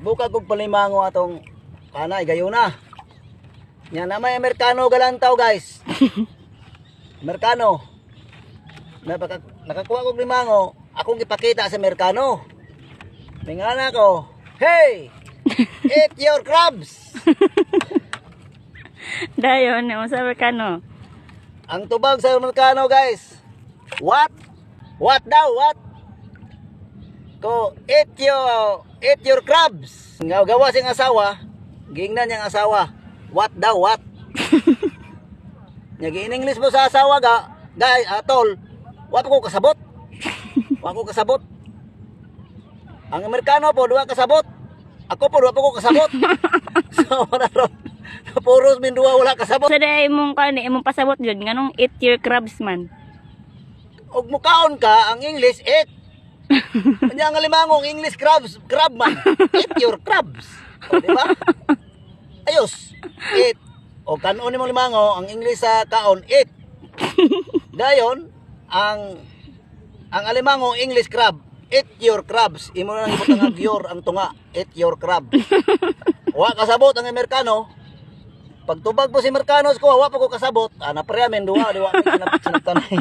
Bukag kog palimango atong kanay gayo na. Nya na may Amerikano galantaw guys. Amerikano. Nakakuha kog limango, akong ipakita sa Amerikano. Tingala ko, hey! Eat your crabs! Dayon, yung sa Amerikano. Ang tubag sa Amerikano guys, what? What daw? What? Ko, eat your crabs. Gawa siyang asawa, giingnan niyang asawa, what daw? What? Nyagi in English mo sa asawa ga, guys, atol, wa pa ko kasabot. Wa ko kasabot. Ang Amerikano po, duwa kasabot. Ako po, duwa pa ko kasabot. So, naroon. Puros min duwa wala kasabot. Sa day imong imong pasabot jud nganong eat your crabs man. Og mukaon ka ang English eat. Kanya nga limangong English crab man. Eat your crabs. O, di ba? Ayos. Eat. O kanon ni mo limango ang English sa kaon eat. Dayon ang alimango English crab. Eat your crabs. Imo na nang ibutang ang tunga. Eat your crab. Wa kasabot ang Amerikano. Pag tubag po si Amerikano ko, wa pa ko kasabot. Ana pre amen duwa, di wa may sinaptanay.